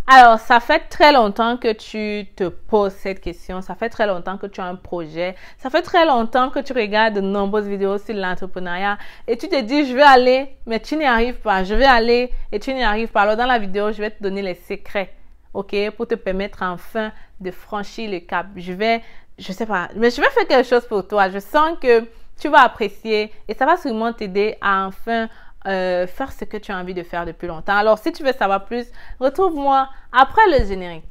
Alors, ça fait très longtemps que tu te poses cette question, ça fait très longtemps que tu as un projet, ça fait très longtemps que tu regardes de nombreuses vidéos sur l'entrepreneuriat et tu te dis, je vais aller, mais tu n'y arrives pas, je vais aller et tu n'y arrives pas. Alors, dans la vidéo, je vais te donner les secrets, ok, pour te permettre enfin de franchir le cap. Je sais pas, mais je vais faire quelque chose pour toi. Je sens que tu vas apprécier et ça va sûrement t'aider à enfin faire ce que tu as envie de faire depuis longtemps. Alors, si tu veux savoir plus, retrouve-moi après le générique.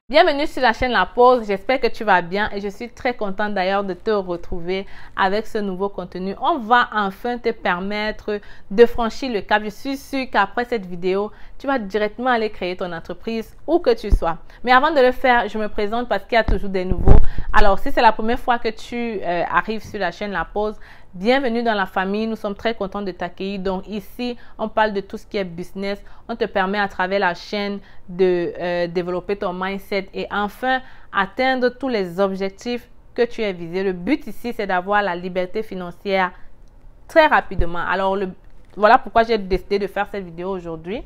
Bienvenue sur la chaîne La Pause, j'espère que tu vas bien et je suis très contente d'ailleurs de te retrouver avec ce nouveau contenu. On va enfin te permettre de franchir le cap. Je suis sûre qu'après cette vidéo, tu vas directement aller créer ton entreprise où que tu sois. Mais avant de le faire, je me présente parce qu'il y a toujours des nouveaux. Alors, si c'est la première fois que tu arrives sur la chaîne La Pause, bienvenue dans la famille, nous sommes très contents de t'accueillir. Donc ici, on parle de tout ce qui est business. On te permet à travers la chaîne de développer ton mindset et enfin atteindre tous les objectifs que tu as visés. Le but ici, c'est d'avoir la liberté financière très rapidement. Alors, voilà pourquoi j'ai décidé de faire cette vidéo aujourd'hui.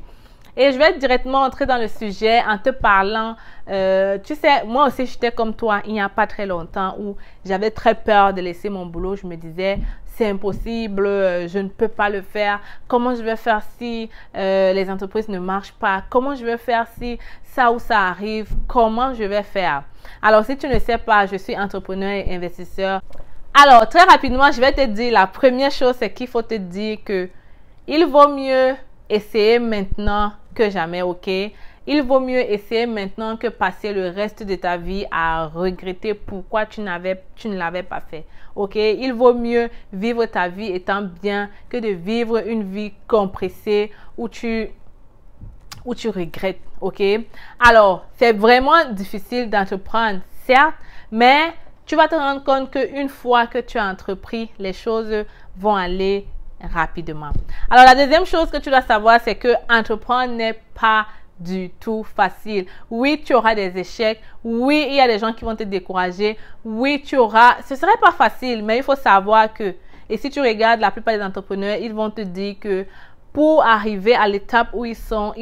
Et je vais directement entrer dans le sujet en te parlant, tu sais, moi aussi j'étais comme toi il n'y a pas très longtemps où j'avais très peur de laisser mon boulot. Je me disais, c'est impossible, je ne peux pas le faire. Comment je vais faire si les entreprises ne marchent pas? Comment je vais faire si ça ou ça arrive? Comment je vais faire? Alors, si tu ne sais pas, je suis entrepreneur et investisseur. Alors, très rapidement, je vais te dire, la première chose, c'est qu'il faut te dire que il vaut mieux essayer maintenant que jamais, ok? Il vaut mieux essayer maintenant que passer le reste de ta vie à regretter pourquoi tu ne l'avais pas fait, ok? Il vaut mieux vivre ta vie étant bien que de vivre une vie compressée où tu regrettes, ok? Alors, c'est vraiment difficile d'entreprendre, certes, mais tu vas te rendre compte qu'une fois que tu as entrepris, les choses vont aller rapidement. Alors, la deuxième chose que tu dois savoir, c'est que entreprendre n'est pas du tout facile. Oui, tu auras des échecs. Oui, il y a des gens qui vont te décourager. Oui, ce serait pas facile, mais il faut savoir que, et si tu regardes la plupart des entrepreneurs, ils vont te dire que pour arriver à l'étape où ils sont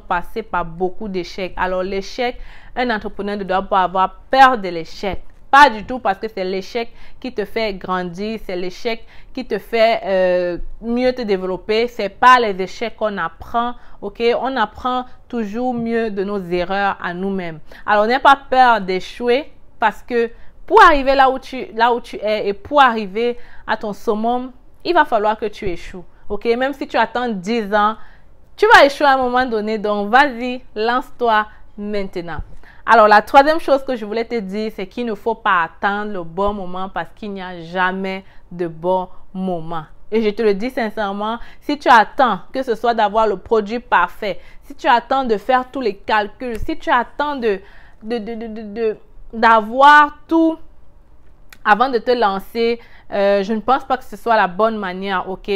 passés par beaucoup d'échecs. Alors, l'échec, un entrepreneur ne doit pas avoir peur de l'échec. Pas du tout, parce que c'est l'échec qui te fait grandir, c'est l'échec qui te fait mieux te développer. C'est pas les échecs qu'on apprend, ok? On apprend toujours mieux de nos erreurs à nous-mêmes. Alors, n'aie pas peur d'échouer, parce que pour arriver là où tu es et pour arriver à ton summum, il va falloir que tu échoues, ok? Même si tu attends 10 ans, tu vas échouer à un moment donné. Donc, vas-y, lance-toi maintenant. Alors, la troisième chose que je voulais te dire, c'est qu'il ne faut pas attendre le bon moment parce qu'il n'y a jamais de bon moment. Et je te le dis sincèrement, si tu attends que ce soit d'avoir le produit parfait, si tu attends de faire tous les calculs, si tu attends d'avoir tout avant de te lancer, je ne pense pas que ce soit la bonne manière, ok?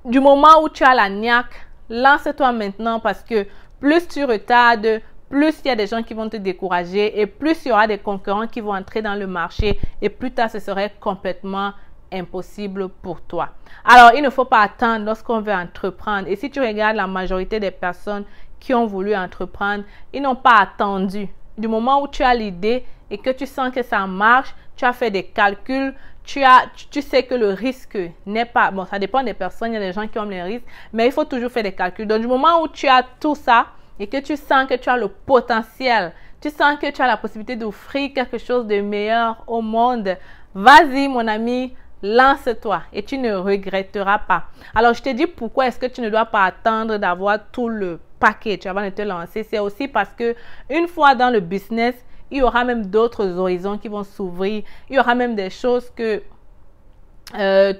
Du moment où tu as la niaque, lance-toi maintenant parce que plus tu retardes, plus il y a des gens qui vont te décourager et plus il y aura des concurrents qui vont entrer dans le marché et plus tard, ce serait complètement impossible pour toi. Alors, il ne faut pas attendre lorsqu'on veut entreprendre. Et si tu regardes la majorité des personnes qui ont voulu entreprendre, ils n'ont pas attendu. Du moment où tu as l'idée et que tu sens que ça marche, tu as fait des calculs, tu sais que le risque n'est pas... Bon, ça dépend des personnes, il y a des gens qui ont les risques, mais il faut toujours faire des calculs. Donc, du moment où tu as tout ça, et que tu sens que tu as le potentiel, tu sens que tu as la possibilité d'offrir quelque chose de meilleur au monde, vas-y mon ami, lance-toi et tu ne regretteras pas. Alors, je te dis pourquoi est-ce que tu ne dois pas attendre d'avoir tout le package avant de te lancer. C'est aussi parce que une fois dans le business, il y aura même d'autres horizons qui vont s'ouvrir. Il y aura même des choses que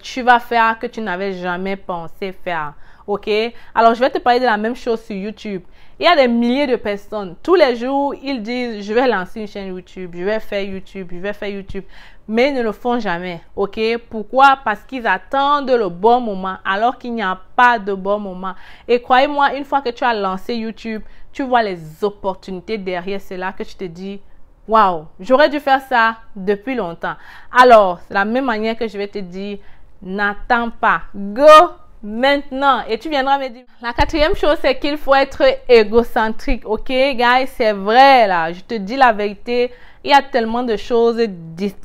tu vas faire que tu n'avais jamais pensé faire. Ok? Alors, je vais te parler de la même chose sur YouTube. Il y a des milliers de personnes. Tous les jours, ils disent, je vais lancer une chaîne YouTube, je vais faire YouTube, je vais faire YouTube. Mais ils ne le font jamais, ok? Pourquoi? Parce qu'ils attendent le bon moment, alors qu'il n'y a pas de bon moment. Et croyez-moi, une fois que tu as lancé YouTube, tu vois les opportunités derrière cela que tu te dis, waouh, j'aurais dû faire ça depuis longtemps. Alors, c'est la même manière que je vais te dire, n'attends pas. Go maintenant. Et tu viendras me dire, la quatrième chose, c'est qu'il faut être égocentrique, ok, guys? C'est vrai, là. Je te dis la vérité. Il y a tellement de choses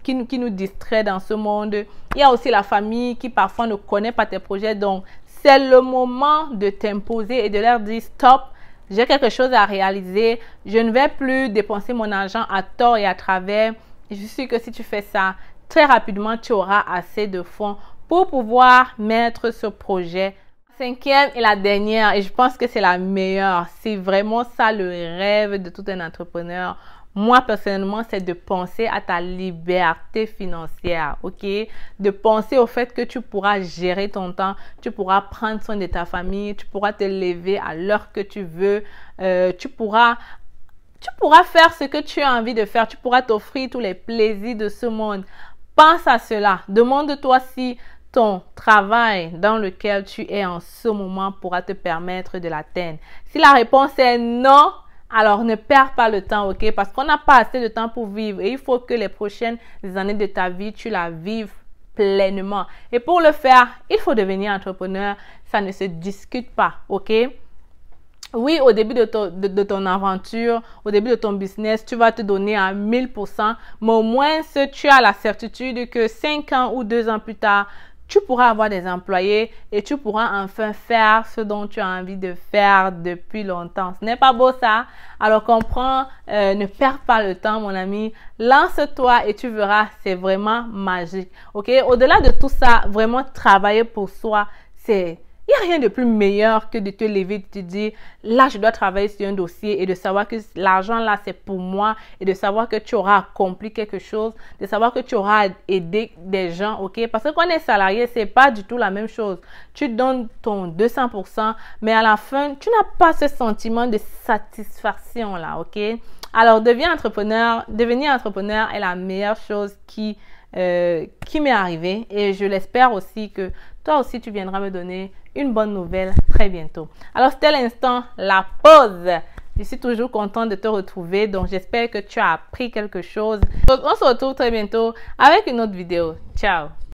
qui nous distraient dans ce monde. Il y a aussi la famille qui parfois ne connaît pas tes projets. Donc, c'est le moment de t'imposer et de leur dire stop. J'ai quelque chose à réaliser. Je ne vais plus dépenser mon argent à tort et à travers. Je suis sûre que si tu fais ça, très rapidement, tu auras assez de fonds pour pouvoir mettre ce projet. Cinquième et la dernière, et je pense que c'est la meilleure. C'est vraiment ça le rêve de tout un entrepreneur. Moi, personnellement, c'est de penser à ta liberté financière, ok? De penser au fait que tu pourras gérer ton temps, tu pourras prendre soin de ta famille, tu pourras te lever à l'heure que tu veux, tu pourras faire ce que tu as envie de faire, tu pourras t'offrir tous les plaisirs de ce monde. Pense à cela. Demande-toi si ton travail dans lequel tu es en ce moment pourra te permettre de l'atteindre. Si la réponse est non, alors ne perds pas le temps, ok? Parce qu'on n'a pas assez de temps pour vivre et il faut que les prochaines années de ta vie, tu la vives pleinement. Et pour le faire, il faut devenir entrepreneur. Ça ne se discute pas, ok? Oui, au début de ton aventure, au début de ton business, tu vas te donner à 1000%, mais au moins, tu as la certitude que 5 ans ou 2 ans plus tard, tu pourras avoir des employés et tu pourras enfin faire ce dont tu as envie de faire depuis longtemps. Ce n'est pas beau ça? Alors comprends, ne perds pas le temps mon ami, lance-toi et tu verras, c'est vraiment magique. Ok? Au-delà de tout ça, vraiment travailler pour soi, il n'y a rien de plus meilleur que de te lever et de te dire, là, je dois travailler sur un dossier et de savoir que l'argent, là, c'est pour moi et de savoir que tu auras accompli quelque chose, de savoir que tu auras aidé des gens, ok? Parce que quand on est salarié, c'est pas du tout la même chose. Tu donnes ton 200%, mais à la fin, tu n'as pas ce sentiment de satisfaction, là, ok? Alors, devenir entrepreneur est la meilleure chose qui m'est arrivée et je l'espère aussi que toi aussi tu viendras me donner une bonne nouvelle très bientôt. Alors c'était l'instant, la pause. Je suis toujours contente de te retrouver, donc j'espère que tu as appris quelque chose. Donc, on se retrouve très bientôt avec une autre vidéo. Ciao!